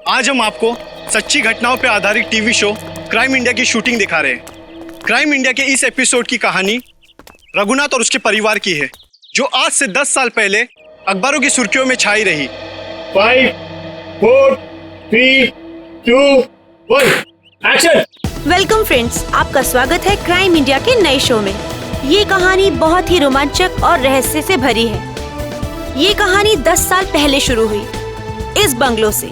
आज हम आपको सच्ची घटनाओं पर आधारित टीवी शो क्राइम इंडिया की शूटिंग दिखा रहे हैं। क्राइम इंडिया के इस एपिसोड की कहानी रघुनाथ और उसके परिवार की है, जो आज से 10 साल पहले अखबारों की सुर्खियों में छाई रही। 5, 4, 3, 2, 1, एक्शन। वेलकम फ्रेंड्स, आपका स्वागत है क्राइम इंडिया के नए शो में। ये कहानी बहुत ही रोमांचक और रहस्य से भरी है। ये कहानी 10 साल पहले शुरू हुई इस बंगलो से।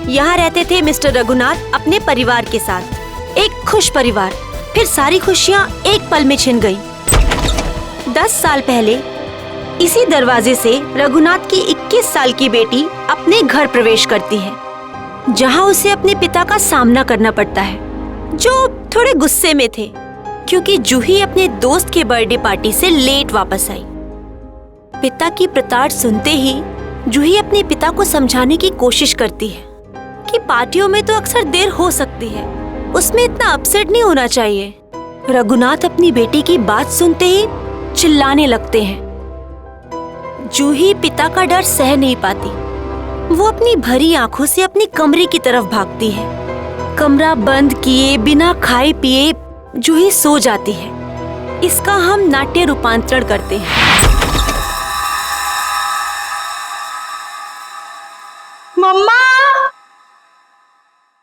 यहाँ रहते थे मिस्टर रघुनाथ अपने परिवार के साथ। एक खुश परिवार। फिर सारी खुशियाँ एक पल में छिन गयी। 10 साल पहले इसी दरवाजे से रघुनाथ की 21 साल की बेटी अपने घर प्रवेश करती है, जहाँ उसे अपने पिता का सामना करना पड़ता है, जो थोड़े गुस्से में थे क्योंकि जूही अपने दोस्त के बर्थडे पार्टी से लेट वापस आई। पिता की प्रताड़ सुनते ही जूही अपने पिता को समझाने की कोशिश करती है कि पार्टियों में तो अक्सर देर हो सकती है, उसमें इतना अपसेट नहीं होना चाहिए। रघुनाथ अपनी बेटी की बात सुनते ही चिल्लाने लगते हैं। जूही पिता का डर सह नहीं पाती। वो अपनी भरी आंखों से अपने कमरे की तरफ भागती है। कमरा बंद किए बिना खाए पिए जूही सो जाती है। इसका हम नाट्य रूपांतरण करते हैं। मम्मा,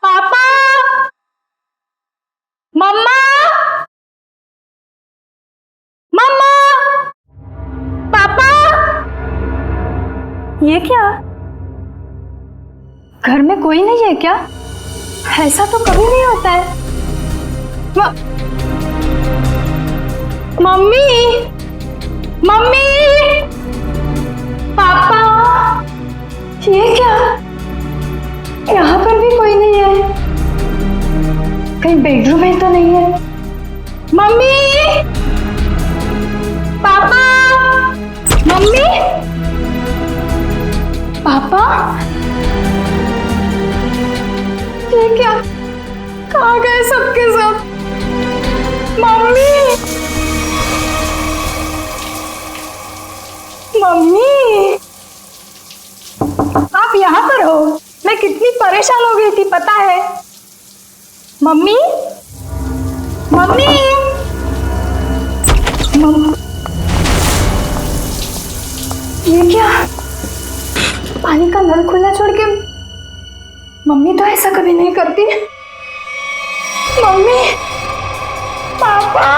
पापा, मम्मा, मम्मा, पापा। ये क्या? घर में कोई नहीं है क्या? ऐसा तो कभी नहीं होता है। मम्मी, मम्मी, पापा, ये क्या? यहाँ पर भी कोई नहीं है। कहीं बेडरूम में तो नहीं है? मम्मी, पापा, मम्मी, पापा, ये क्या? कहाँ गए सबके सब? मम्मी, मम्मी, आप यहाँ पर हो? मैं कितनी परेशान हो गई थी पता है? मम्मी, मम्मी, ये क्या? पानी का नल खुला छोड़ के मम्मी तो ऐसा कभी नहीं करती। मम्मी, पापा,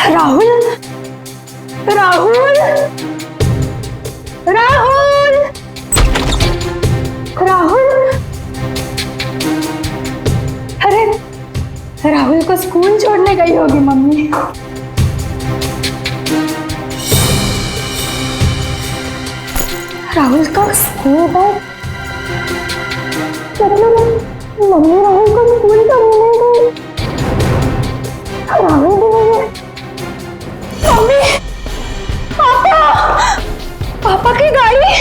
राहुल, राहुल, राहुल, राहुल। अरे राहुल को स्कूल छोड़ने गई होगी मम्मी। राहुल का स्कूल बैग, मतलब मम्मी राहुल को स्कूल छोड़ने गई। राहुल भी नहीं है। मम्मी, पापा, पापा की गाड़ी।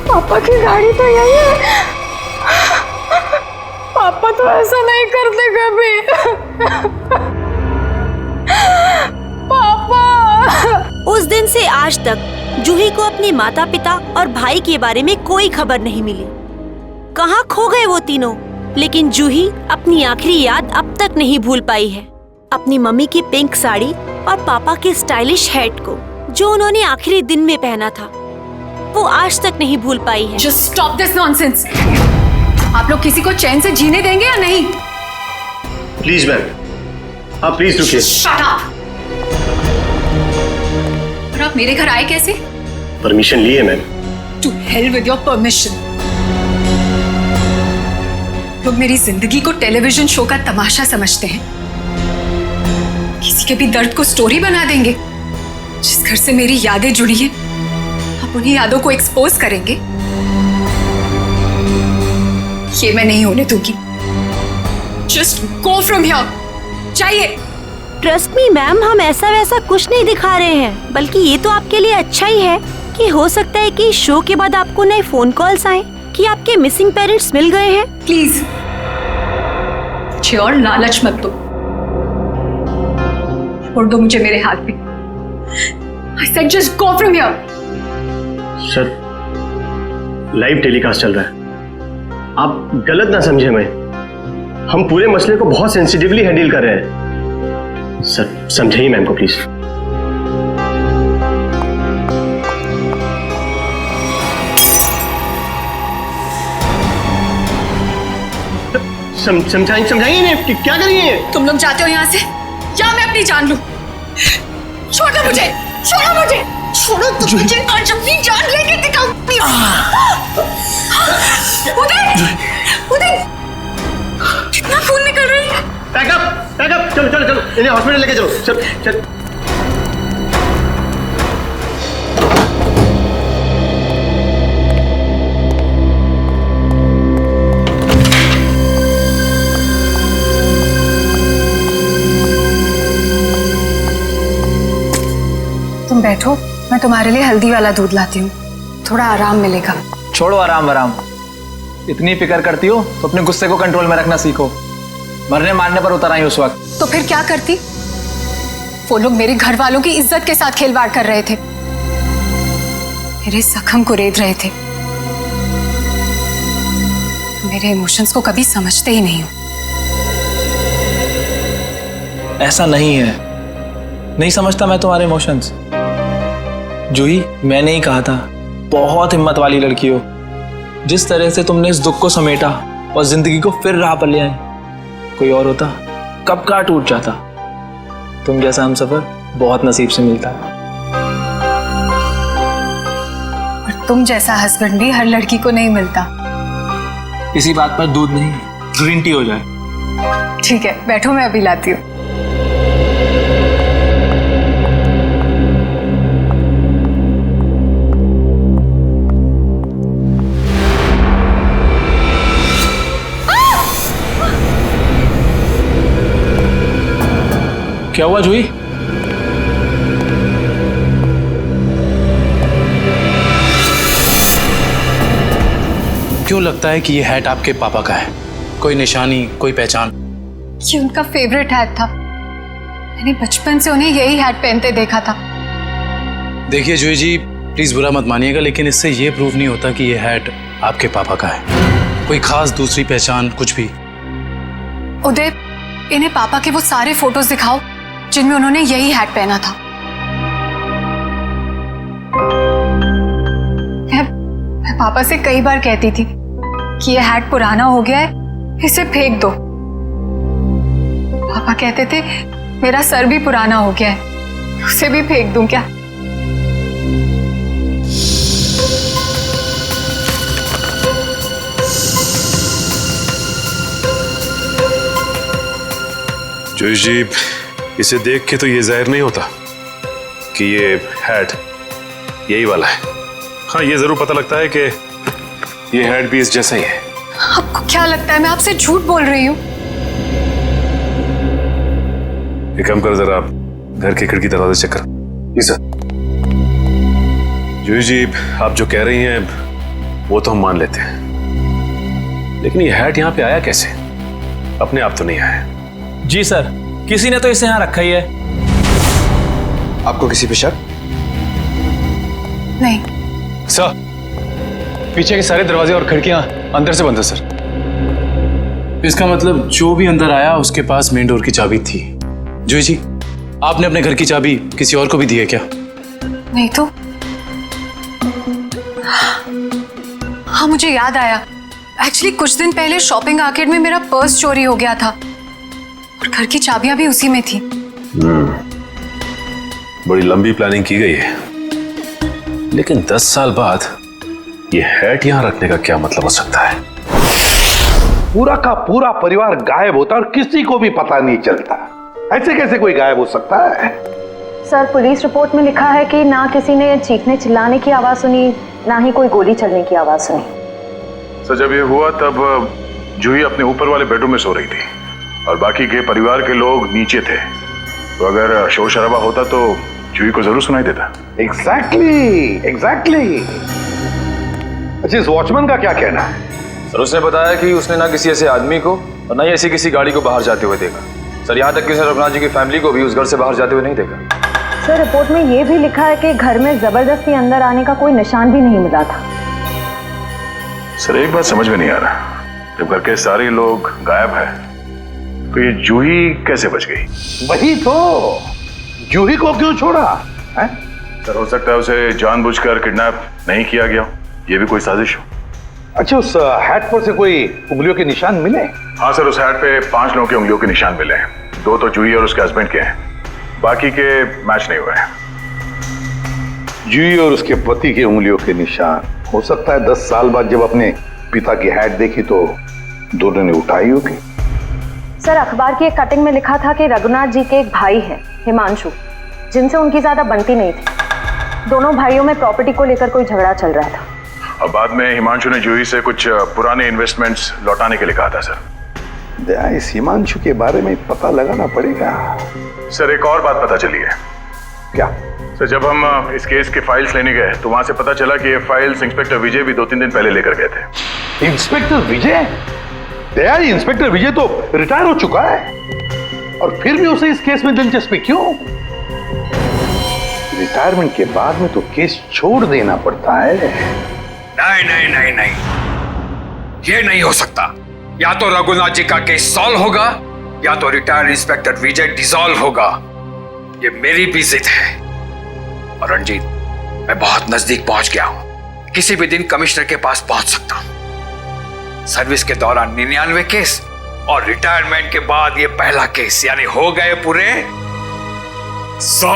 पापा की गाड़ी तो यही है। पापा तो ऐसा नहीं करते कभी। पापा। उस दिन से आज तक जूही को अपने माता पिता और भाई के बारे में कोई खबर नहीं मिली। कहाँ खो गए वो तीनों? लेकिन जूही अपनी आखिरी याद अब तक नहीं भूल पाई है। अपनी मम्मी की पिंक साड़ी और पापा के स्टाइलिश हैट को, जो उन्होंने आखिरी दिन में पहना था, वो आज तक नहीं भूल पाई है। Just stop this nonsense. आप लोग किसी को चैन से जीने देंगे या नहीं? प्लीज मैम, आप प्लीज रुकिए। Shut up. और आप मेरे घर आए कैसे? परमिशन लिए ma'am. To hell with your permission. लोग मेरी जिंदगी को टेलीविजन शो का तमाशा समझते हैं। किसी के भी दर्द को स्टोरी बना देंगे। जिस घर से मेरी यादें जुड़ी हैं, आप उन्हीं यादों को एक्सपोज करेंगे। ये मैं नहीं होने दूंगी। Just go from here. चाहिए। ट्रस्ट मी मैम, हम ऐसा वैसा कुछ नहीं दिखा रहे हैं, बल्कि ये तो आपके लिए अच्छा ही है कि हो सकता है कि शो के बाद आपको नए फोन कॉल्स आए कि आपके मिसिंग पेरेंट्स मिल गए हैं। प्लीज मुझे और लालच मत दो। छोड़ दो मुझे मेरे हाथ में। I said just go from here. Sir, live telecast चल रहा है, आप गलत ना समझे मैं। हम पूरे मसले को बहुत सेंसिटिवली हैंडल कर रहे हैं। सर समझाइए मैम को प्लीज। समझाइए ना, क्या करिए? तुम लोग जाते हो यहाँ से या मैं अपनी जान लूं? छोड़ो मुझे, छोड़ो मुझे, छोड़ो तुम मुझे, आज अपनी जान लेके दिखाऊंगी। उदय, उदय, कितना खून निकल रही है। पैकअप, पैकअप, चलो चलो चलो, इन्हें हॉस्पिटल लेके चलो। चल चल। तुम बैठो, मैं तुम्हारे लिए हल्दी वाला दूध लाती हूँ, थोड़ा आराम मिलेगा। छोड़ो आराम आराम, इतनी फिक्र करती हो तो अपने गुस्से को कंट्रोल में रखना सीखो। मरने मारने पर उतर आई उस वक्त। तो फिर क्या करती? वो लोग मेरे घर वालों की इज्जत के साथ खिलवाड़ कर रहे थे, मेरे जख्म को रेत रहे थे। मेरे इमोशंस को कभी समझते ही नहीं हो। ऐसा नहीं है, नहीं समझता मैं तुम्हारे इमोशंस। जूही, मैंने ही कहा था, बहुत हिम्मत वाली लड़की हो। जिस तरह से तुमने इस दुख को समेटा और जिंदगी को फिर राह पर ले आई, कोई और होता कब का टूट जाता। तुम जैसा हमसफर बहुत नसीब से मिलता है। और तुम जैसा हस्बैंड भी हर लड़की को नहीं मिलता। इसी बात पर दूध नहीं, ग्रीन टी हो जाए। ठीक है, बैठो, मैं अभी लाती हूँ। क्या हुआ जूही? क्यों लगता है कि ये हैट आपके पापा का है? कोई निशानी, कोई पहचान? ये उनका फेवरेट हैट था। मैंने बचपन से उन्हें यही हैट पहनते देखा था। देखिए जूही जी, प्लीज बुरा मत मानिएगा, लेकिन इससे ये प्रूव नहीं होता कि ये हैट आपके पापा का है। कोई खास दूसरी पहचान, कुछ भी? उदय, इन्हें पापा के वो सारे फोटोज दिखाओ जिनमें उन्होंने यही हैट पहना था। मैं पापा से कई बार कहती थी कि ये हैट पुराना हो गया है, इसे फेंक दो। पापा कहते थे मेरा सर भी पुराना हो गया है, उसे भी फेंक दूं क्या? जूही जी, इसे देख के तो ये जाहिर नहीं होता कि ये हैट यही वाला है। हाँ, ये जरूर पता लगता है कि ये हैट भी इस जैसा ही है। आपको क्या लगता है मैं आपसे झूठ बोल रही हूँ? एक काम कर, जरा आप घर के खिड़की दरवाजे चेक कर। जी सर। जूही जी, आप जो कह रही हैं वो तो हम मान लेते हैं, लेकिन ये हैट यहाँ पे आया कैसे? अपने आप तो नहीं आया। जी सर, किसी ने तो इसे यहाँ रखा ही है। आपको किसी पे शक? नहीं सर, पीछे के सारे दरवाजे और खिड़कियां अंदर से बंद है सर। इसका मतलब जो भी अंदर आया उसके पास मेन डोर की चाबी थी। जूही जी, आपने अपने घर की चाबी किसी और को भी दी है क्या? नहीं तो। हाँ, मुझे याद आया। एक्चुअली कुछ दिन पहले शॉपिंग आर्केड में मेरा पर्स चोरी हो गया था और घर की चाबियां भी उसी में थी। बड़ी लंबी प्लानिंग की गई है, लेकिन 10 साल बाद ये हैट यहाँ रखने का क्या मतलब हो सकता है? पूरा का पूरा परिवार गायब होता और किसी को भी पता नहीं चलता। ऐसे कैसे कोई गायब हो सकता है? सर, पुलिस रिपोर्ट में लिखा है कि ना किसी ने चीखने चिल्लाने की आवाज सुनी, ना ही कोई गोली चलने की आवाज सुनी। सर, जब ये हुआ तब जूही अपने ऊपर वाले बेडरूम में सो रही थी और बाकी के परिवार के लोग नीचे थे, तो अगर शोर शराबा होता तो जूही को जरूर सुनाई देता। एग्जैक्टली। अच्छा, इस वॉचमैन का क्या कहना है? सर, उसने बताया कि उसने ना किसी ऐसे आदमी को और न ही ऐसी किसी गाड़ी को बाहर जाते हुए देखा सर। यहाँ तक कि सर रघुनाथ जी की फैमिली को भी उस घर से बाहर जाते हुए नहीं देखा। सर रिपोर्ट में ये भी लिखा है कि घर में जबरदस्ती अंदर आने का कोई निशान भी नहीं मिला था। सर एक बात समझ में नहीं आ रहा, जब घर के सारे लोग गायब हैं तो ये जूही कैसे बच गई? वही तो, जूही को क्यों छोड़ा है? सर हो सकता है उसे जानबूझकर किडनैप नहीं किया गया, ये भी कोई साजिश हो। अच्छा, उस हैट पर से कोई उंगलियों के निशान मिले? हाँ सर, उस हैट पे 5 लोगों के उंगलियों के निशान मिले हैं। 2 तो जूही और उसके हस्बैंड के हैं, बाकी के मैच नहीं हुए हैं। जूही और उसके पति के उंगलियों के निशान, हो सकता है 10 साल बाद जब अपने पिता की हैट देखी तो दोनों ने उठाई होगी। सर अखबार की एक कटिंग में लिखा था कि रघुनाथ जी के एक भाई हैं हिमांशु, जिनसे उनकी ज्यादा बनती नहीं थी। दोनों भाइयों में प्रॉपर्टी को लेकर कोई झगड़ा चल रहा था। अब बाद में हिमांशु ने जूही से कुछ पुराने इन्वेस्टमेंट्स लौटाने के लिए कहा था सर। दया, इस हिमांशु के बारे में पता लगाना पड़ेगा। सर एक और बात पता चली है। क्या? सर जब हम इस केस के फाइल्स लेने गए तो वहां से पता चला कि ये फाइल्स इंस्पेक्टर विजय भी 2-3 दिन पहले लेकर गए थे। इंस्पेक्टर विजय? दया, इंस्पेक्टर विजय तो रिटायर हो चुका है, और फिर भी उसे इस केस में दिलचस्पी क्यों? रिटायरमेंट के बाद में तो केस छोड़ देना पड़ता है। नहीं नहीं नहीं नहीं, ये नहीं हो सकता। या तो रघुनाथ जी का केस सॉल्व होगा या तो रिटायर्ड इंस्पेक्टर विजय डिसॉल्व होगा। ये मेरी भी जिद है। और रंजीत, मैं बहुत नजदीक पहुंच गया हूं। किसी भी दिन कमिश्नर के पास पहुंच सकता हूं। सर्विस के दौरान 99 केस और रिटायरमेंट के बाद ये पहला केस, यानी हो गए पूरे 100।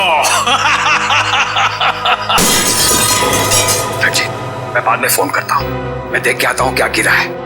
रंजीत, मैं बाद में फोन करता हूं। मैं देख के आता हूं क्या गिरा है।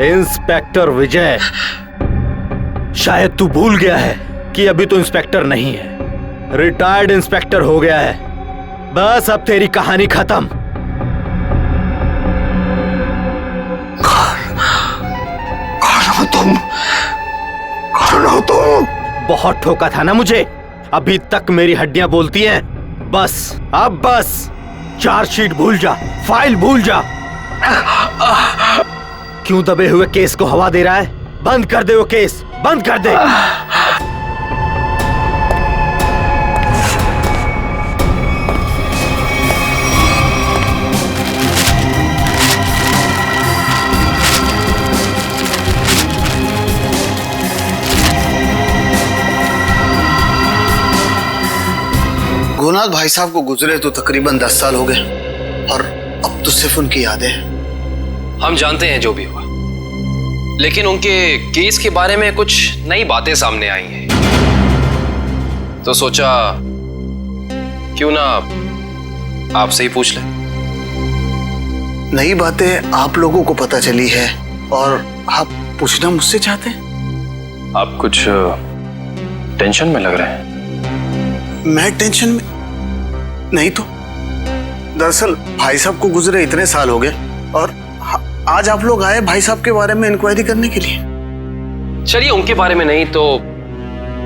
इंस्पेक्टर विजय, शायद तू भूल गया है कि अभी तो इंस्पेक्टर नहीं है, रिटायर्ड इंस्पेक्टर हो गया है। बस अब तेरी कहानी खत्म। कौन हो तुम? बहुत ठोका था ना मुझे, अभी तक मेरी हड्डियां बोलती हैं। बस अब बस, चार्जशीट भूल जा, फाइल भूल जा। क्यों दबे हुए केस को हवा दे रहा है? बंद कर दे वो केस, बंद कर दे। रघुनाथ भाई साहब को गुजरे तो तकरीबन 10 साल हो गए और अब तो सिर्फ उनकी यादें हैं। हम जानते हैं जो भी हुआ, लेकिन उनके केस के बारे में कुछ नई बातें सामने आई हैं, तो सोचा क्यों ना आपसे ही पूछ लें। नई बातें आप लोगों को पता चली है और आप पूछना मुझसे चाहते हैं? आप कुछ टेंशन में लग रहे हैं। मैं टेंशन में नहीं तो, दरअसल भाई साहब को गुजरे इतने साल हो गए और आज आप लोग आए भाई साहब के बारे में इंक्वायरी करने के लिए। चलिए उनके बारे में नहीं तो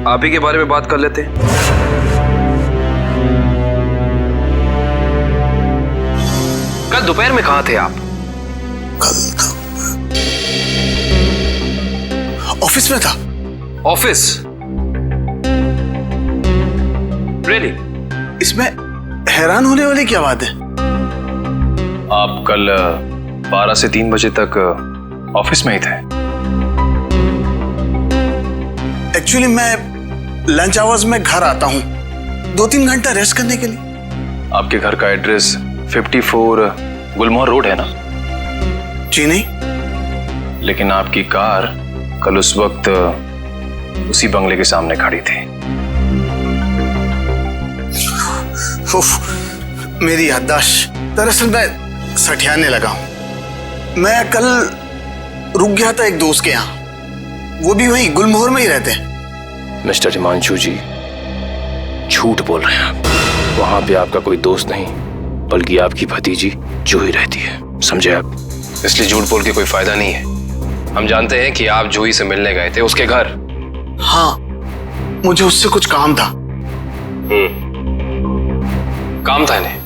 आप ही के बारे में बात कर लेते हैं। कल दोपहर में कहां थे आप? कल ऑफिस में था। ऑफिस? रियली? इसमें हैरान होने वाली क्या बात है? आप कल 12 से 3 बजे तक ऑफिस में ही थे। एक्चुअली मैं लंच आवर्स में घर आता हूँ 2-3 घंटा रेस्ट करने के लिए। आपके घर का एड्रेस 54 गुलमोहर रोड है ना? जी नहीं। लेकिन आपकी कार कल उस वक्त उसी बंगले के सामने खड़ी थी। उफ, मेरी याददाश्त। दरअसल मैं सठियाने लगा हूं। मैं कल रुक गया था एक दोस्त के यहाँ, वो भी वहीं गुलमोहर में ही रहते हैं। मिस्टर हिमांशु जी, झूठ बोल रहे हैं आप। वहां पे आपका कोई दोस्त नहीं, बल्कि आपकी भतीजी जूही रहती है, समझे आप? इसलिए झूठ बोल के कोई फायदा नहीं है। हम जानते हैं कि आप जूही से मिलने गए थे उसके घर। हाँ, मुझे उससे कुछ काम था। काम था इन्हें?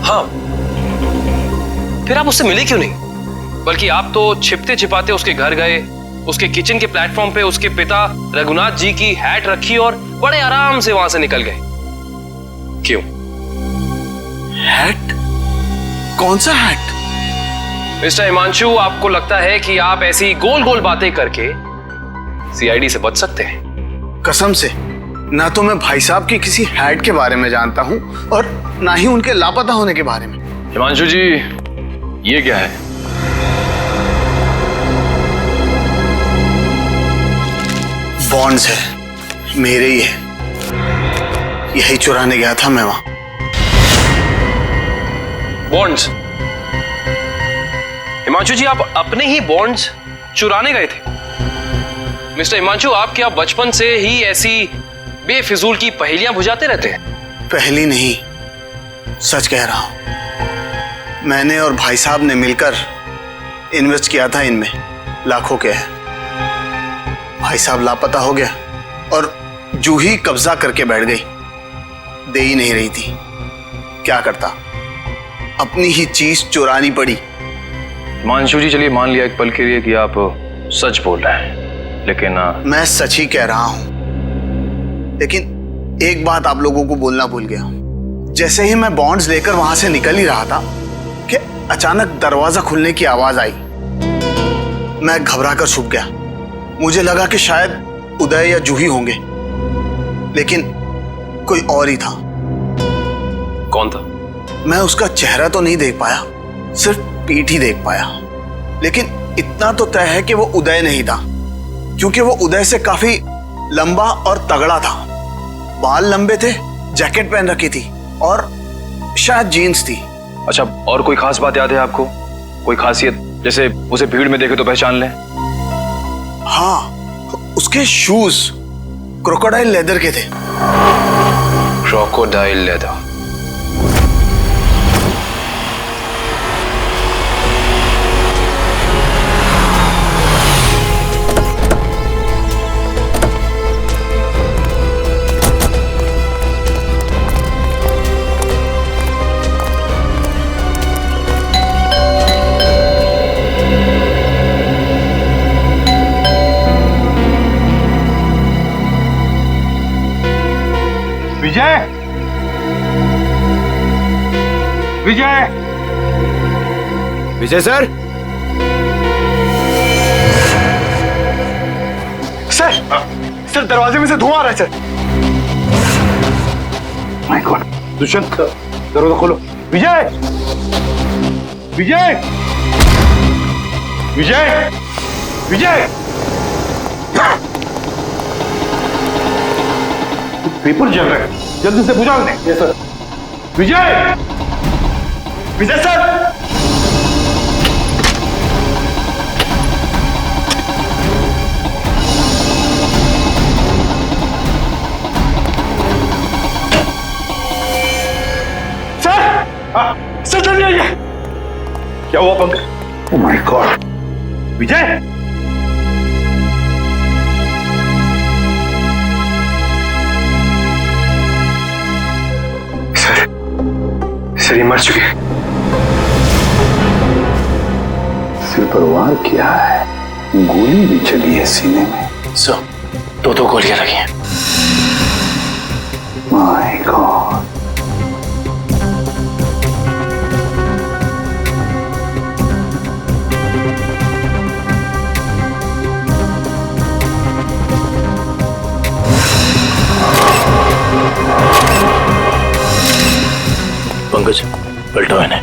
हाँ, फिर आप उससे मिले क्यों नहीं? बल्कि आप तो छिपते छिपाते उसके घर गए, उसके किचन के प्लेटफॉर्म पे उसके पिता रघुनाथ जी की हैट रखी और बड़े आराम से वहां से निकल गए। क्यों? हैट? कौन सा हैट? मिस्टर हिमांशु, आपको लगता है कि आप ऐसी गोल गोल बातें करके सीआईडी से बच सकते हैं? कसम से, ना तो मैं भाई साहब की किसी हैट के बारे में जानता हूं और ना ही उनके लापता होने के बारे में। हिमांशु जी, ये क्या है? बॉन्ड्स है, मेरे ही है। यही चुराने गया था मैं वहां। बॉन्ड्स? हिमांशु जी, आप अपने ही बॉन्ड्स चुराने गए थे? मिस्टर हिमांशु, आप क्या बचपन से ही ऐसी बेफिजूल की पहेलियां बुझाते रहते हैं? पहली नहीं, सच कह रहा हूं। मैंने और भाई साहब ने मिलकर इन्वेस्ट किया था इनमें, लाखों के है। भाई साहब लापता हो गया और जूही कब्जा करके बैठ गई, दे ही नहीं रही थी। क्या करता, अपनी ही चीज चुरानी पड़ी। हिमांशु जी, चलिए मान लिया एक पल के लिए कि आप सच बोल रहे हैं, लेकिन मैं सच ही कह रहा हूं, लेकिन एक बात आप लोगों को बोलना भूल गया। जैसे ही मैं बॉन्ड्स लेकर वहां से निकल ही रहा था कि अचानक दरवाजा खुलने की आवाज आई। मैं घबरा कर छुप गया। मुझे लगा कि शायद उदय या जूही होंगे, लेकिन कोई और ही था। कौन था? मैं उसका चेहरा तो नहीं देख पाया, सिर्फ पीठ ही देख पाया। लेकिन इतना तो तय है कि वो उदय नहीं था, क्योंकि वो उदय से काफी लंबा और तगड़ा था। बाल लंबे थे, जैकेट पहन रखी थी और शायद जीन्स थी। अच्छा, और कोई खास बात याद है आपको? कोई खासियत, जैसे उसे भीड़ में देखे तो पहचान लें? हाँ, उसके शूज क्रोकोडाइल लेदर के थे। Crocodile leather? Vijay, Vijay, Vijay sir. Sir दरवाजे में से धुआं आ रहा है सर। माय गॉड, दुष्यंत दरवाजा खोलो। विजय, विजय, विजय, विजय, पेपर जल रहे हैं, जल्दी से बुझा दें। Yes sir. Vijay, Vijay sir. Sir जल्दी आइए। क्या हुआ Pankaj? Oh my god. Vijay, sir ये मर चुके। सिर पर वार किया है, गोली भी चली है सीने में। सर, दो गोलियां लगी हैं। My God. पंकज, पलटो इन्हें।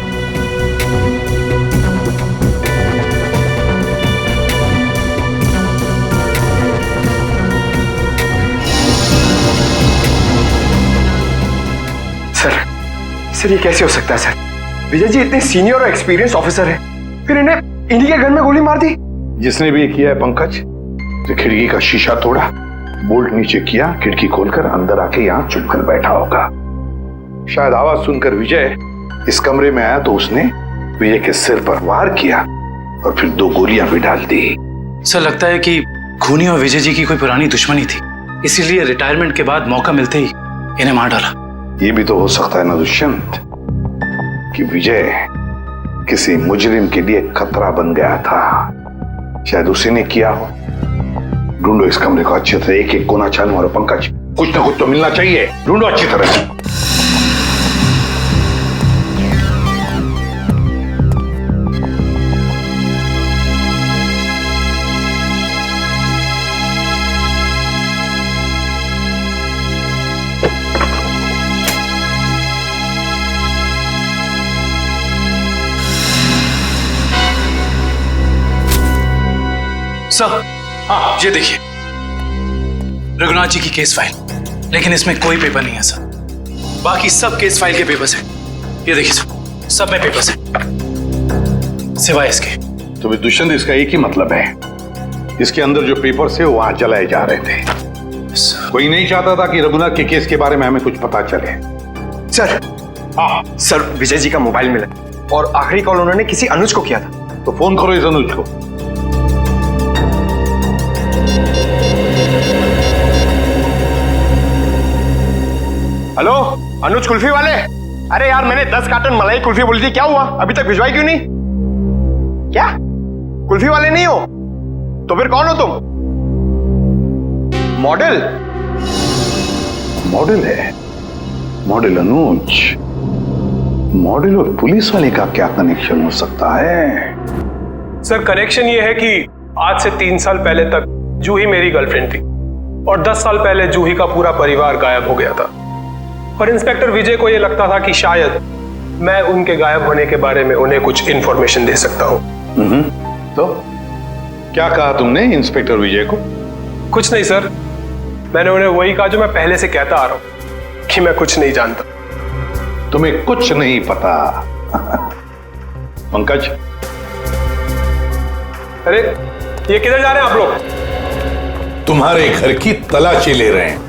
सर ये कैसे हो सकता है सर? विजय जी इतने सीनियर और एक्सपीरियंस ऑफिसर है, फिर इन्हें इन्हीं के घर में गोली मार दी। जिसने भी किया है पंकज, जो खिड़की का शीशा तोड़ा, बोल्ट नीचे किया, खिड़की खोलकर अंदर आके यहाँ चुप कर बैठा होगा। शायद आवाज सुनकर विजय इस कमरे में आया तो उसने विजय के सिर पर वार किया और फिर 2 गोलियां भी डाल दी। सर लगता है कि खूनी और विजय जी की कोई पुरानी दुश्मनी थी, इसीलिए रिटायरमेंट के बाद मौका मिलते ही इन्हें मार डाला। ये भी तो हो सकता है ना दुष्यंत कि विजय किसी मुजरिम के लिए खतरा बन गया था, शायद उसी ने किया हो। ढूंढो इस कमरे को अच्छी तरह, एक एक कोना छानो और पंकज कुछ ना कुछ तो मिलना चाहिए, ढूंढो अच्छी तरह से। सर हाँ ये देखिए, रघुनाथ जी की केस फाइल, लेकिन इसमें कोई पेपर नहीं है सर। बाकी सब केस फाइल के पेपर्स हैं। ये देखिए सर, सब में पेपर्स हैं सिवाय इसके। तो भी दुष्यंत, इसका एक ही मतलब है, इसके अंदर जो पेपर्स है वो वहां जलाए जा रहे थे। कोई नहीं चाहता था कि रघुनाथ के केस के बारे में हमें कुछ पता चले। सर हाँ सर, विजय जी का मोबाइल मिला और आखिरी कॉल उन्होंने किसी अनुज को किया था। तो फोन करो इस अनुज को। हेलो अनुज कुल्फी वाले, अरे यार मैंने 10 कार्टन मलाई कुल्फी बोली थी, क्या हुआ? अभी तक भिजवाई क्यों नहीं? क्या कुल्फी वाले नहीं हो तो फिर कौन हो तुम? मॉडल? मॉडल है? मॉडल अनुज? मॉडल और पुलिस वाले का क्या कनेक्शन हो सकता है? सर कनेक्शन ये है कि आज से 3 साल पहले तक जूही मेरी गर्लफ्रेंड थी और 10 साल पहले जूही का पूरा परिवार गायब हो गया था और इंस्पेक्टर विजय को यह लगता था कि शायद मैं उनके गायब होने के बारे में उन्हें कुछ इंफॉर्मेशन दे सकता हूं। तो क्या कहा तुमने इंस्पेक्टर विजय को? कुछ नहीं सर, मैंने उन्हें वही कहा जो मैं पहले से कहता आ रहा हूं कि मैं कुछ नहीं जानता। तुम्हें कुछ नहीं पता? पंकज, अरे ये किधर जा रहे हैं आप लोग? तुम्हारे घर की तलाशी ले रहे हैं।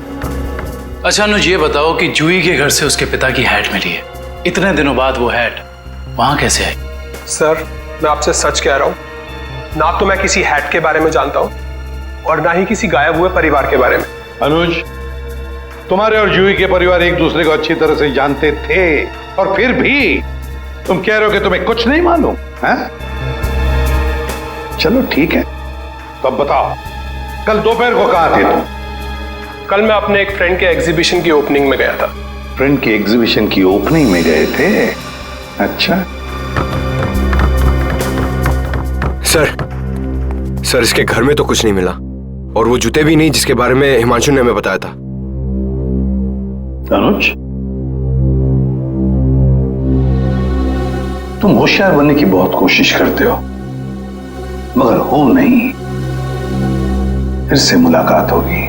अच्छा अनुज, ये बताओ कि जूही के घर से उसके पिता की हैट मिली है, इतने दिनों बाद वो हैट वहां कैसे आई? सर मैं आपसे सच कह रहा हूं, ना तो मैं किसी हैट के बारे में जानता हूं और ना ही किसी गायब हुए परिवार के बारे में। अनुज, तुम्हारे और जूही के परिवार एक दूसरे को अच्छी तरह से जानते थे और फिर भी तुम कह रहे हो कि तुम्हें कुछ नहीं मालूम है? चलो ठीक है, तो अब बताओ कल दोपहर को कहां थे तुम? कल मैं अपने एक फ्रेंड के एग्जीबिशन की ओपनिंग में गया था। फ्रेंड की एग्जीबिशन की ओपनिंग में गए थे? अच्छा। सर इसके घर में तो कुछ नहीं मिला और वो जूते भी नहीं जिसके बारे में हिमांशु ने हमें बताया था। अनुज, तुम होशियार बनने की बहुत कोशिश करते हो मगर हो नहीं। फिर से मुलाकात होगी।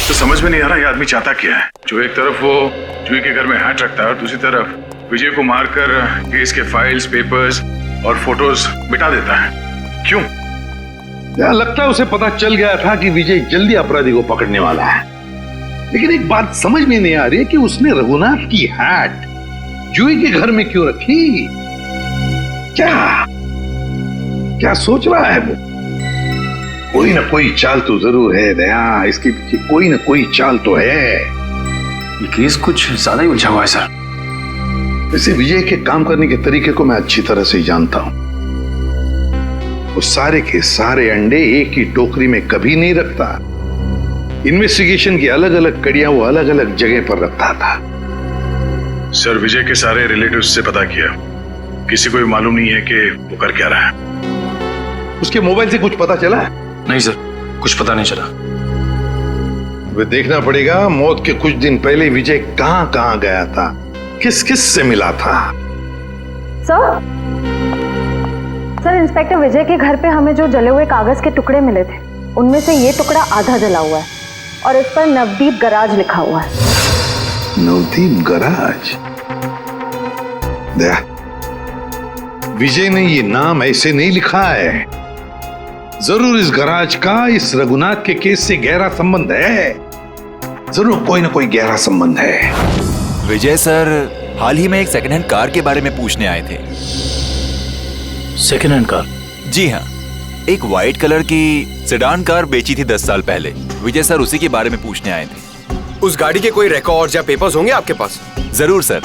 तो समझ में नहीं आ रहा ये आदमी चाहता क्या है। जो एक तरफ वो जूही के घर में हैट रखता है और दूसरी तरफ विजय को मारकर केस के फाइल्स, पेपर्स और फोटोज मिटा देता है। क्यों? लगता है उसे पता चल गया था कि विजय जल्दी अपराधी को पकड़ने वाला है, लेकिन एक बात समझ में नहीं आ रही है कि उसने रघुनाथ की हैट जूही के घर में क्यों रखी? क्या सोच रहा है वो? कोई ना कोई चाल तो जरूर है दया, इसके पीछे कोई ना कोई चाल तो है। ये केस कुछ ज्यादा ही उलझा हुआ है सर। वैसे विजय के काम करने के तरीके को मैं अच्छी तरह से जानता हूं। वो सारे के सारे अंडे एक ही टोकरी में कभी नहीं रखता। इन्वेस्टिगेशन की अलग अलग कड़ियां वो अलग अलग जगह पर रखता था। सर विजय के सारे रिलेटिव्स से पता किया, किसी को भी मालूम नहीं है कि वो कर क्या रहा है। उसके मोबाइल से कुछ पता चला? नहीं सर, कुछ पता नहीं चला। वे देखना पड़ेगा मौत के कुछ दिन पहले विजय कहां कहां गया था, किस किस से मिला था। सर इंस्पेक्टर विजय के घर पे हमें जो जले हुए कागज के टुकड़े मिले थे उनमें से ये टुकड़ा आधा जला हुआ है और इस पर नवदीप गराज लिखा हुआ है। नवदीप गराज? दया, विजय ने ये नाम ऐसे नहीं लिखा है। जरूर इस गराज का इस रघुनाथ के केस से गहरा संबंध है। जरूर कोई ना कोई गहरा संबंध है। विजय सर हाल ही में एक सेकंड हैंड कार के बारे में पूछने आए थे। Second hand car? जी हाँ, एक व्हाइट कलर की सेडान कार बेची थी 10 साल पहले। विजय सर उसी के बारे में पूछने आए थे। उस गाड़ी के कोई रिकॉर्ड या पेपर्स होंगे आपके पास? जरूर सर,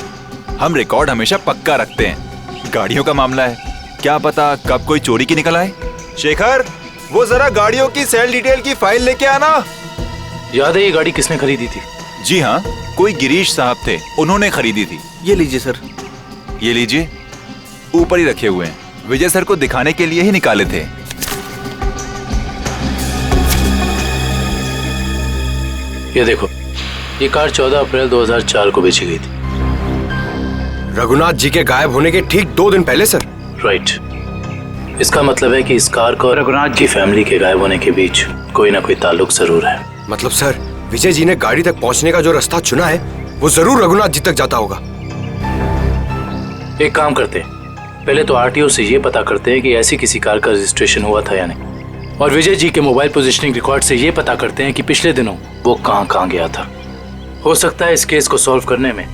हम रिकॉर्ड हमेशा पक्का रखते हैं। गाड़ियों का मामला है, क्या पता कब कोई चोरी की निकल आए। शेखर, वो जरा गाड़ियों की सेल डिटेल की फाइल लेके आना। याद है ये गाड़ी किसने खरीदी थी? जी हाँ, कोई गिरीश साहब थे, उन्होंने खरीदी थी। ये लीजिए सर। ये लीजिए, ऊपर ही रखे हुए हैं, विजय सर को दिखाने के लिए ही निकाले थे। ये देखो, ये कार 14 अप्रैल 2004 को बेची गई थी। रघुनाथ जी के गायब होने के ठीक 2 दिन पहले सर? राइट। इसका मतलब है कि इस कार को रघुनाथ की फैमिली के गायब होने के बीच कोई ना कोई ताल्लुक जरूर है। मतलब सर, विजय जी ने गाड़ी तक पहुंचने का जो रास्ता चुना है वो जरूर रघुनाथ जी तक जाता होगा। एक काम करते हैं, पहले तो आरटीओ से ये पता करते हैं कि ऐसी किसी कार का रजिस्ट्रेशन हुआ था या नहीं, और विजय जी के मोबाइल पोजीशनिंग रिकॉर्ड से ये पता करते हैं कि पिछले दिनों वो कहाँ गया था। हो सकता है इस केस को सॉल्व करने में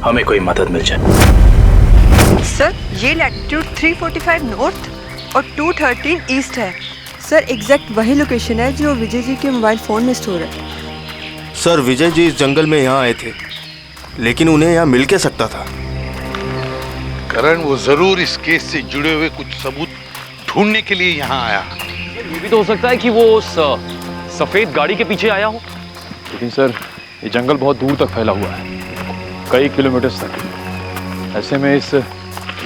हमें कोई मदद मिल जाए। सर, ये लैटिट्यूड 345 नॉर्थ और 213 ईस्ट है। सर, एग्जैक्ट वही लोकेशन है जो विजय जी के मोबाइल फोन में स्टोर है। सर, विजय जी इस जंगल में यहाँ आए थे, लेकिन उन्हें यहाँ मिल के सकता था। करण, वो जरूर इस केस से जुड़े हुए कुछ सबूत ढूंढने के लिए यहाँ आया। ये भी तो हो सकता है कि वो उस सफेद गाड़ी के पीछे आया हो। लेकिन सर, ये जंगल बहुत दूर तक फैला हुआ है, कई किलोमीटर तक। ऐसे में इस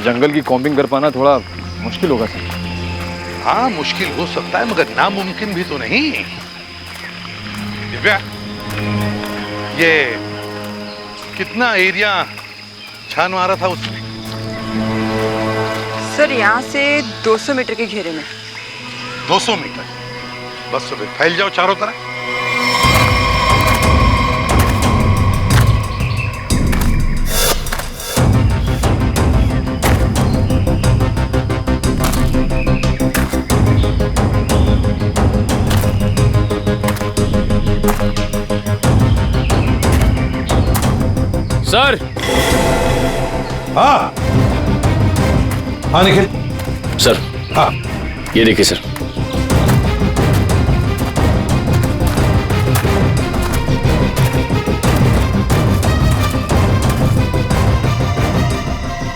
जंगल की कॉम्बिंग कर पाना थोड़ा मुश्किल होगा सर। हाँ, मुश्किल हो सकता है, मगर नामुमकिन भी तो नहीं। दिव्या, ये कितना एरिया छान मारा था उसने? सर, यहाँ से 200 मीटर के घेरे में। 200 मीटर? बस फिर फैल जाओ चारों तरफ। सर। हाँ हाँ निखिल। सर, हाँ, ये देखिए सर।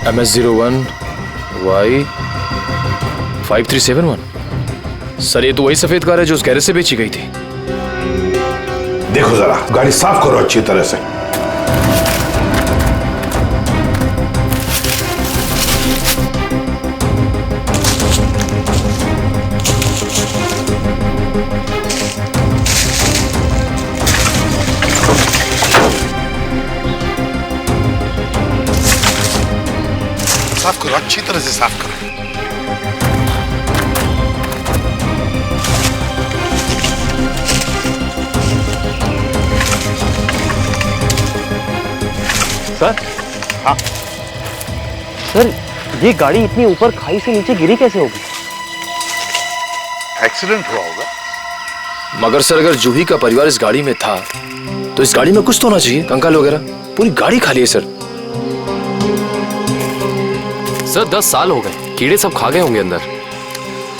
MS01 Y 5371। सर, ये तो वही सफेद कार है जो उस गैरेज से बेची गई थी। देखो जरा, गाड़ी साफ करो अच्छी तरह से। साफ करो, अच्छी तरह से साफ करो। सर। हाँ सर, ये गाड़ी इतनी ऊपर खाई से नीचे गिरी कैसे होगी? एक्सीडेंट हुआ होगा। मगर सर, अगर जूही का परिवार इस गाड़ी में था तो इस गाड़ी में कुछ तो होना चाहिए, कंकाल वगैरह। पूरी गाड़ी खाली है सर। सर, 10 साल हो गए, कीड़े सब खा गए होंगे अंदर।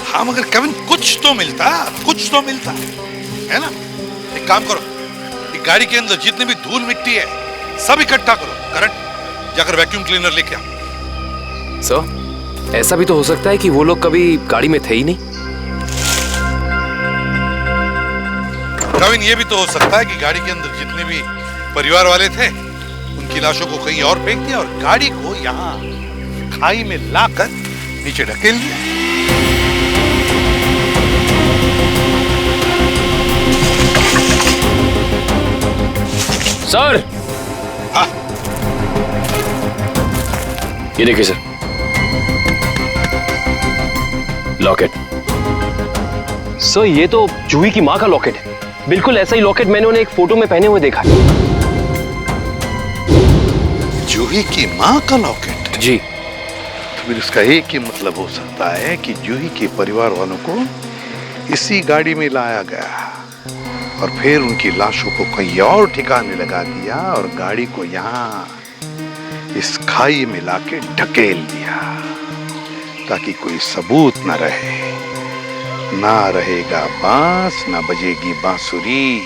हाँ, मगर केविन कुछ तो मिलता, कुछ तो मिलता है ना। एक काम करो, ये गाड़ी के अंदर जितने भी धूल मिट्टी है सब इकट्ठा करो। करण, जाकर वैक्यूम क्लीनर लेके आओ। सर, ऐसा भी तो हो सकता है कि वो लोग कभी गाड़ी में थे ही नहीं। केविन, ये भी तो हो सकता है कि गाड़ी के अंदर जितने भी परिवार वाले थे उनकी लाशों को कहीं और फेंक दिया और गाड़ी को यहाँ खाई में लाकर नीचे ढकेल दिया। सर। हाँ, ये देखिए सर, लॉकेट। सर ये तो जूही की माँ का लॉकेट है। बिल्कुल ऐसा ही लॉकेट मैंने उन्हें एक फोटो में पहने हुए देखा है। जूही की माँ का लॉकेट? जी। फिर इसका एक ही मतलब हो सकता है कि जूही के परिवार वालों को इसी गाड़ी में लाया गया और फिर उनकी लाशों को कहीं और ठिकाने लगा दिया और गाड़ी को यहाँ इस खाई में लाके ढकेल दिया ताकि कोई सबूत न रहे। ना रहेगा बांस, ना बजेगी बांसुरी।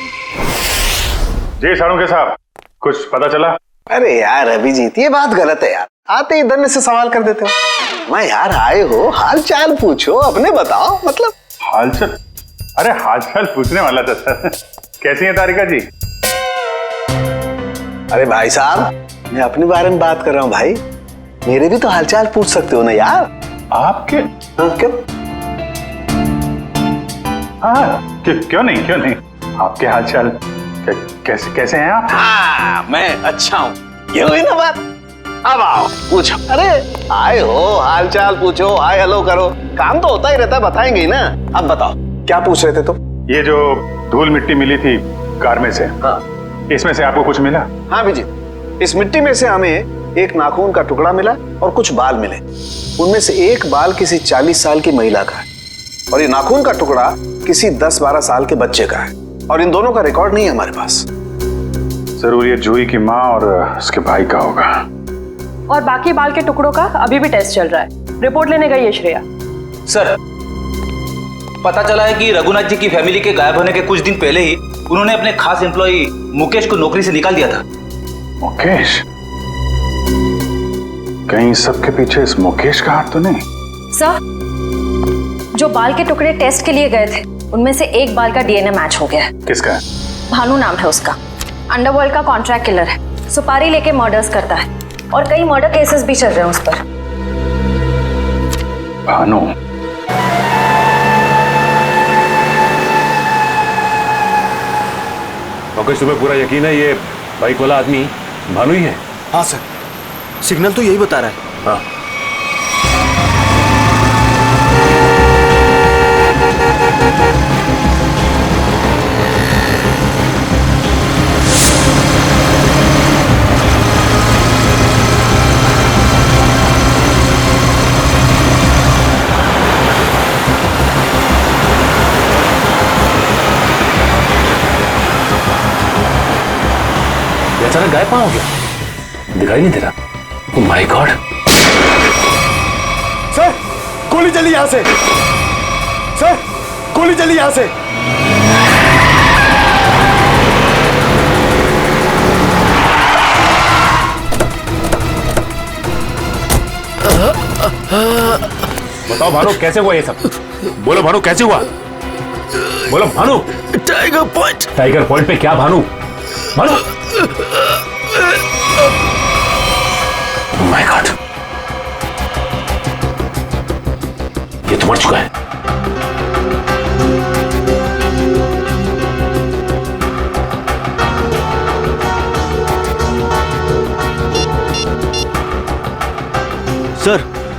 जी साळुंखे साहब, कुछ पता चला? अरे यार अभिजीत, ये बात गलत है यार। आते ही धन्य से सवाल कर देते हो। मैं यार आए हो, हाल चाल पूछो, अपने बताओ। मतलब हालचाल? अरे हालचाल पूछने वाला था सर। कैसी है तारिका जी? अरे भाई साहब, मैं अपने बारे में बात कर रहा हूँ भाई। मेरे भी तो हालचाल पूछ सकते हो ना यार। आपके? हाँ, क्यों? हाँ, क्यों नहीं। आपके हालचाल कैसे हैं आप? हाँ, मैं अच्छा हूँ। ये हुई ना बात। अब आओ पूछो। अरे आए हो, हाल चाल पूछो, हाय हेलो करो। काम तो होता ही रहता है, बताएंगे ही ना। अब बताओ क्या पूछ रहे थे तुम? ये जो धूल मिट्टी मिली थी कार में से, हाँ, इसमें से आपको कुछ मिला? हाँ अभिजीत, इस मिट्टी में से हमें एक नाखून का टुकड़ा मिला और कुछ बाल मिले। उनमें से एक बाल किसी 40 साल की महिला का है और ये नाखून का टुकड़ा किसी 10-12 साल के बच्चे का है। और इन दोनों का रिकॉर्ड नहीं है हमारे पास। जरूर ये जूही की माँ और उसके भाई का होगा। और बाकी बाल के टुकड़ों का अभी भी टेस्ट चल रहा है। रिपोर्ट लेने गई है श्रेया। सर, पता चला है कि रघुनाथ जी की फैमिली के गायब होने के कुछ दिन पहले ही उन्होंने अपने खास एम्प्लॉय मुकेश को नौकरी से निकाल दिया था। मुकेश? कहीं सबके पीछे इस मुकेश का हाथ तो नहीं? सर, जो बाल के टुकड़े टेस्ट के लिए गए थे उनमें से एक बाल का डीएनए मैच हो गया है। किसका? भानु नाम है उसका। अंडरवर्ल्ड का कॉन्ट्रैक्ट किलर है। सुपारी लेके मर्डर्स करता है और कई मर्डर केसेस भी चल रहे हैं उस पर। भानु? मुकेश, तुम्हें पूरा यकीन है ये बाइक वाला आदमी भानु ही है? हाँ सर, सिग्नल तो यही बता रहा है। हाँ। अचानक गायब कहाँ हो गया? दिखाई नहीं दे रहा। ओह माय गॉड! सर, गोली चली यहां से। सर, गोली चली यहां से। बताओ भानु, कैसे हुआ ये सब? बोलो भानु, कैसे हुआ? बोलो Bhanu. Tiger point. Tiger point पे क्या भानु? भानु! माय गॉड, ये तो मर चुका है।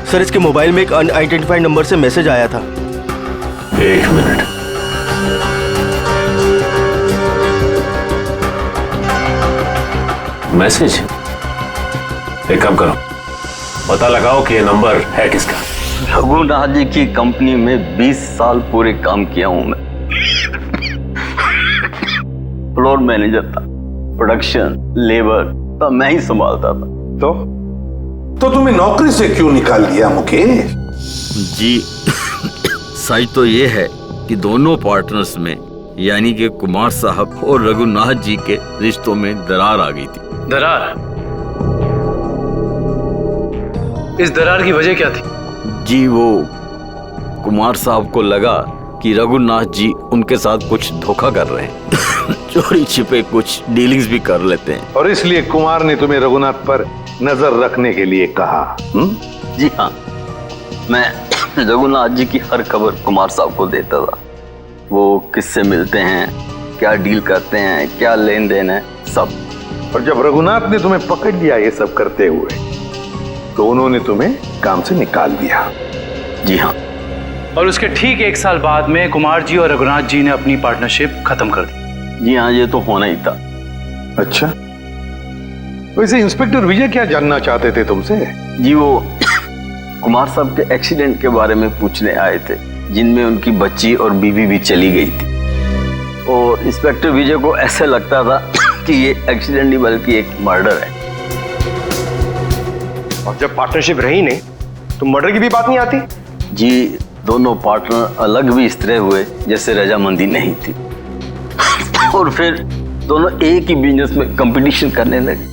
सर, इसके मोबाइल में एक अनआइडेंटिफाइड नंबर से मैसेज आया था। एक मिनट। मैसेज? एक काम करो, पता लगाओ कि ये नंबर है किसका। रघुनाथ जी की कंपनी में 20 साल पूरे काम किया हूं मैं। फ्लोर मैनेजर था, प्रोडक्शन, लेबर सब मैं ही संभालता था। तो तुम्हें नौकरी से क्यों निकाल दिया मुकेश? जी सच तो ये है कि दोनों पार्टनर्स में यानी कि कुमार साहब और रघुनाथ जी के रिश्तों में दरार आ गई थी। दरार? इस दरार की वजह क्या थी? जी वो कुमार साहब को लगा कि रघुनाथ जी उनके साथ कुछ धोखा कर रहे हैं। चोरी छिपे कुछ डीलिंग्स भी कर लेते हैं। और इसलिए कुमार ने तुम्हें रघुनाथ पर नजर रखने के लिए कहा? जी हाँ, मैं रघुनाथ जी की हर खबर कुमार साहब को देता था। वो किससे मिलते हैं, क्या डील करते हैं, क्या लेन देन है, सब। और जब रघुनाथ ने तुम्हें पकड़ लिया ये सब करते हुए, तो उन्होंने तुम्हें काम से निकाल दिया? जी हाँ। और उसके ठीक 1 साल बाद में कुमार जी और रघुनाथ जी ने अपनी पार्टनरशिप खत्म कर दी। जी हाँ, ये तो होना ही था। अच्छा, वैसे इंस्पेक्टर विजय क्या जानना चाहते थे तुमसे? जी वो कुमार साहब के एक्सीडेंट के बारे में पूछने आए थे, जिनमें उनकी बच्ची और बीवी भी चली गई थी। और इंस्पेक्टर विजय को ऐसा लगता था कि ये एक्सीडेंट नहीं बल्कि एक मर्डर है। और जब पार्टनरशिप रही नहीं तो मर्डर की भी बात नहीं आती? जी, दोनों पार्टनर अलग भी इस तरह हुए जैसे रजामंदी नहीं थी। और फिर दोनों एक ही बिजनेस में कंपटीशन करने लगे,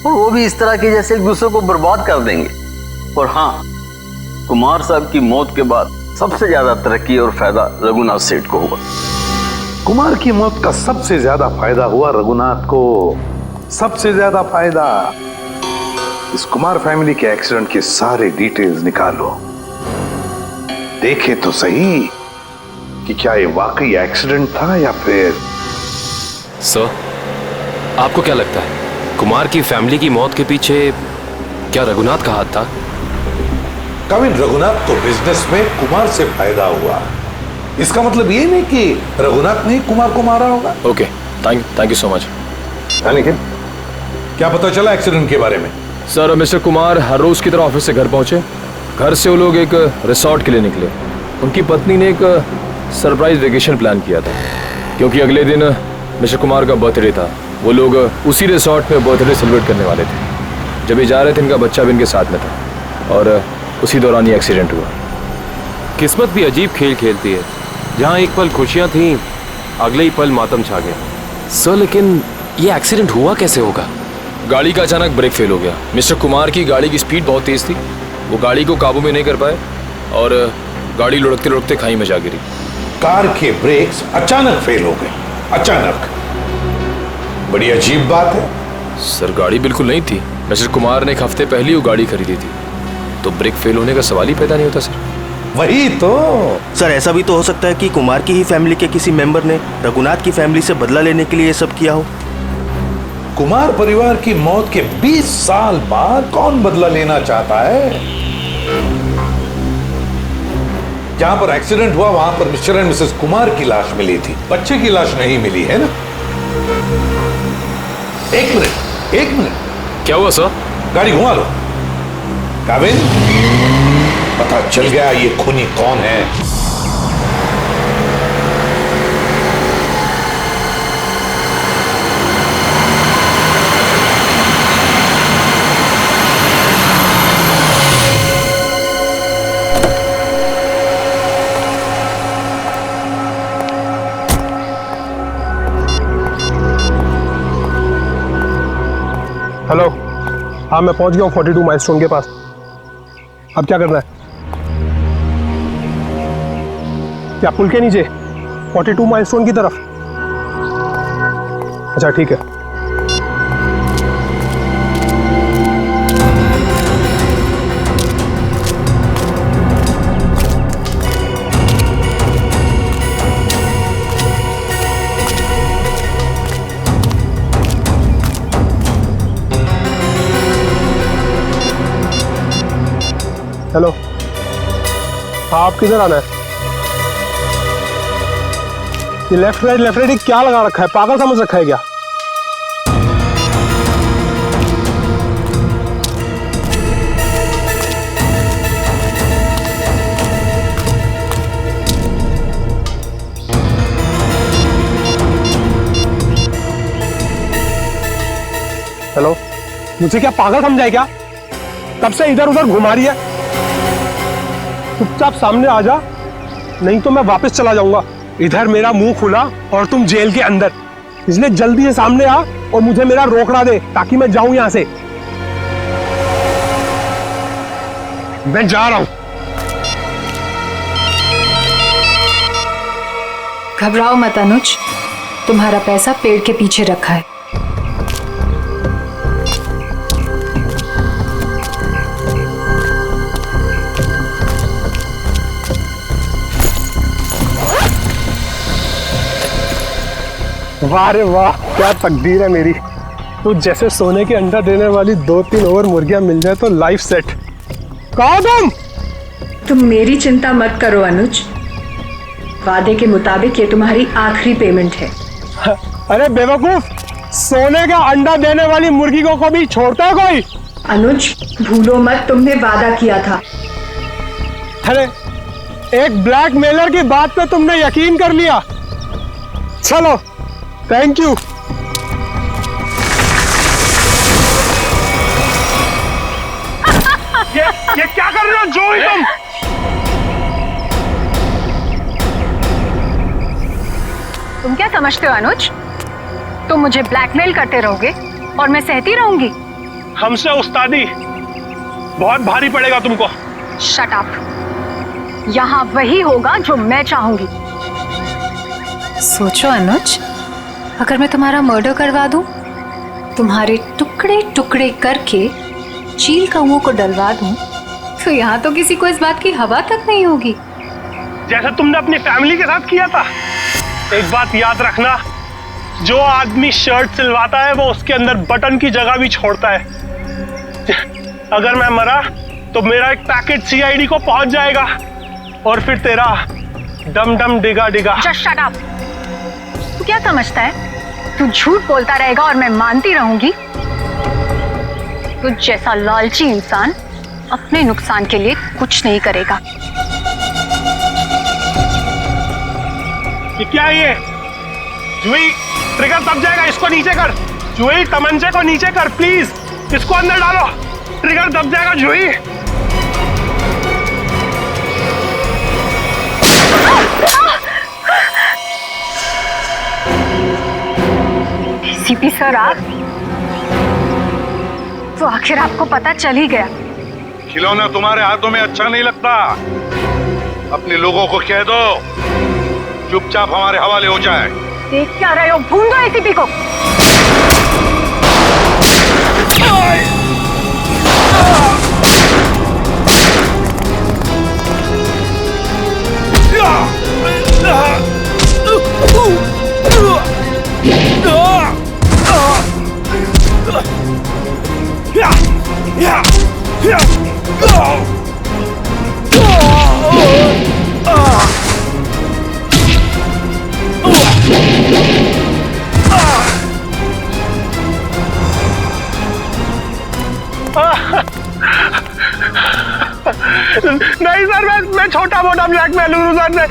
और वो भी इस तरह की जैसे एक दूसरे को बर्बाद कर देंगे। और हाँ, कुमार साहब की मौत के बाद सबसे ज्यादा तरक्की और फायदा रघुनाथ सेठ को हुआ। कुमार की मौत का सबसे ज्यादा फायदा हुआ रघुनाथ को। सबसे ज्यादा फायदा। इस कुमार फैमिली के एक्सीडेंट के सारे डिटेल्स निकालो, देखे तो सही कि क्या ये वाकई एक्सीडेंट था या फिर। सर, आपको क्या लगता है कुमार की फैमिली की मौत के पीछे क्या रघुनाथ का हाथ था? कविन, रघुनाथ को बिजनेस में कुमार से फायदा हुआ, इसका मतलब ये नहीं कि रघुनाथ ने कुमार को मारा होगा। Okay, thank you so much. लेकिन क्या पता चला एक्सीडेंट के बारे में? सर, मिस्टर कुमार हर रोज की तरह ऑफिस से घर पहुंचे। घर से वो लोग एक रिसोर्ट के लिए निकले। उनकी पत्नी ने एक सरप्राइज वेकेशन प्लान किया था, क्योंकि अगले दिन मिस्टर कुमार का बर्थडे था। वो लोग उसी रिसोर्ट में बर्थडे सेलिब्रेट करने वाले थे। जब ये जा रहे थे, इनका बच्चा भी इनके साथ में था, और उसी दौरान ये एक्सीडेंट हुआ। किस्मत भी अजीब खेल खेलती है, जहाँ एक पल खुशियाँ थीं, अगले ही पल मातम छा गया। सर, लेकिन ये एक्सीडेंट हुआ कैसे होगा? गाड़ी का अचानक ब्रेक फेल हो गया। मिस्टर कुमार की गाड़ी की स्पीड बहुत तेज थी, वो गाड़ी को काबू में नहीं कर पाए और गाड़ी लुढ़कते लुढ़कते खाई में जा गिरी। कार के ब्रेक्स अचानक फेल हो गए। अचानक, बड़ी अजीब बात है। सर, गाड़ी बिल्कुल नहीं थी। मिस्टर कुमार ने एक हफ्ते पहले ही वो गाड़ी खरीदी थी, तो ब्रेक फेल होने का सवाल ही पैदा नहीं होता सर। वही तो सर, ऐसा भी तो हो सकता है कि कुमार की ही फैमिली के किसी मेंबर ने रघुनाथ की फैमिली से बदला लेने के लिए ये सब किया हो। कुमार परिवार की मौत के 20 साल बाद कौन बदला लेना चाहता है? जहां पर एक्सीडेंट हुआ वहां पर मिस्टर एंड मिसेस कुमार की लाश मिली थी, बच्चे की लाश नहीं मिली है ना? एक मिनट। क्या हुआ सर? गाड़ी घुमा लो। काबिन, पता चल गया ये खूनी कौन है। हेलो, हाँ मैं पहुंच गया हूँ 42 माइलस्टोन के पास। अब क्या करना है? क्या पुल के नीचे 42 माइलस्टोन की तरफ? अच्छा ठीक है। हेलो, हाँ आप किधर आना है? ये लेफ्ट राइट क्या लगा रखा है? पागल समझ रखा है क्या? हेलो, मुझे क्या पागल समझा है क्या? कब से इधर उधर घुमा रही है? चुपचाप सामने आ जा, नहीं तो मैं वापस चला जाऊंगा। इधर मेरा मुंह खुला और तुम जेल के अंदर, इसलिए जल्दी से सामने आ और मुझे मेरा रोकड़ा दे ताकि मैं जाऊं यहां से। मैं जा रहा हूं। घबराओ मत अनुज, तुम्हारा पैसा पेड़ के पीछे रखा है। वाह रे वाह, क्या तकदीर है मेरी। तो जैसे सोने के अंडा देने वाली 2-3 और मुर्गियां मिल जाए तो लाइफ सेट। कहो तुम? तुम मेरी चिंता मत करो अनुज, वादे के मुताबिक ये तुम्हारी आखिरी पेमेंट है। अरे बेवकूफ, सोने का अंडा देने वाली मुर्गी को कभी छोड़ता है कोई? अनुज भूलो मत, तुमने वादा किया था। अरे एक ब्लैकमेलर की बात पे तुमने यकीन कर लिया। चलो, थैंक यू। ये क्या कर रहे हो जोई तुम? तुम क्या समझते हो अनुज? तुम मुझे ब्लैकमेल करते रहोगे और मैं सहती रहूंगी? हमसे उस्तादी बहुत भारी पड़ेगा तुमको। Shut up. यहाँ वही होगा जो मैं चाहूंगी। सोचो अनुज, अगर मैं तुम्हारा मर्डर करवा दूं, तुम्हारे टुकड़े टुकड़े करके चील कौओं को डलवा दूं, तो यहाँ तो किसी को इस बात की हवा तक नहीं होगी। जैसे तुमने अपनी फैमिली के साथ किया था। एक बात याद रखना, जो आदमी शर्ट सिलवाता है वो उसके अंदर बटन की जगह भी छोड़ता है। अगर मैं मरा तो मेरा एक पैकेट सीआईडी को पहुंच जाएगा और फिर तेरा डम डम डिगा डिगा। Just shut up। तू क्या समझता है? तू झूठ बोलता रहेगा और मैं मानती रहूंगी? तू जैसा लालची इंसान अपने नुकसान के लिए कुछ नहीं करेगा। ये क्या है ये? जुई, ट्रिगर दब जाएगा, इसको नीचे कर। जुई, तमंचे को नीचे कर प्लीज, इसको अंदर डालो, ट्रिगर दब जाएगा जुई। सीपी सर, आप तो आखिर आपको पता चल ही गया। खिलौना तुम्हारे हाथों में अच्छा नहीं लगता। अपने लोगों को कह दो चुपचाप हमारे हवाले हो जाए। देख क्या रहे हो? भून दो एसीपी को। नहीं सर, मैं छोटा मोटा ब्लैकमेल हूँ सर।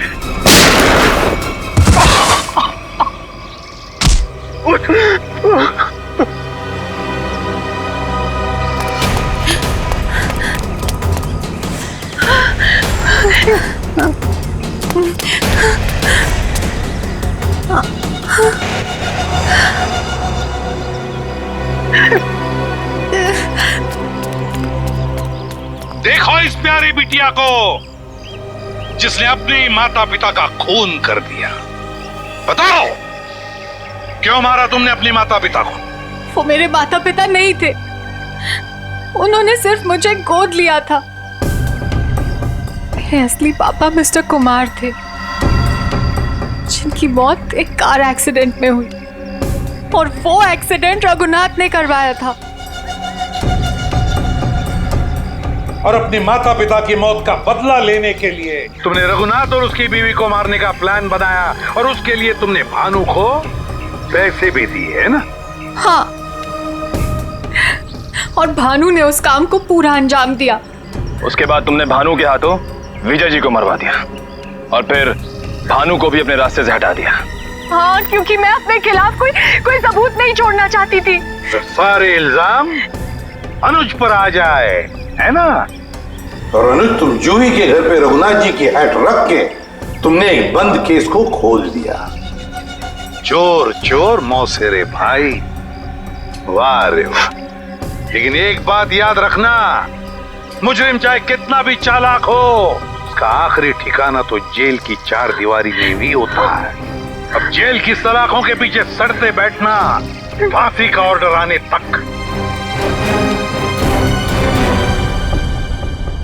देखो इस प्यारी बिटिया को जिसने अपने माता पिता का खून कर दिया। बताओ क्यों मारा तुमने अपनी माता पिता को? वो मेरे माता पिता नहीं थे, उन्होंने सिर्फ मुझे गोद लिया था। मेरे असली पापा मिस्टर कुमार थे, जिनकी मौत एक कार एक्सीडेंट में हुई, और वो एक्सीडेंट रघुनाथ ने करवाया था। और अपनी माता पिता की मौत का बदला लेने के लिए तुमने रघुनाथ और उसकी बीवी को मारने का प्लान बनाया, और उसके लिए तुमने भानु को पैसे भी दिए, है ना? हाँ, और भानु ने उस काम को पूरा अंजाम दिया। उसके बाद तुमने भानु के हाथों विजय जी को मरवा दिया, और फिर भानु को भी अपने रास्ते से हटा दिया। हाँ, क्योंकि मैं अपने खिलाफ कोई सबूत नहीं छोड़ना चाहती थी। तो सारे इल्जाम अनुज पर आ जाए, है ना? और अनुज, तुम जूही के घर पे रघुनाथ जी की हैट रख के तुमने एक बंद केस को खोल दिया। चोर चोर मौसेरे भाई, वाह रे वाह। लेकिन एक बात याद रखना, मुजरिम चाहे कितना भी चालाक हो, उसका आखिरी ठिकाना तो जेल की चार दीवारी में भी होता है। अब जेल की सलाखों के पीछे सड़ते बैठना फांसी का ऑर्डर आने तक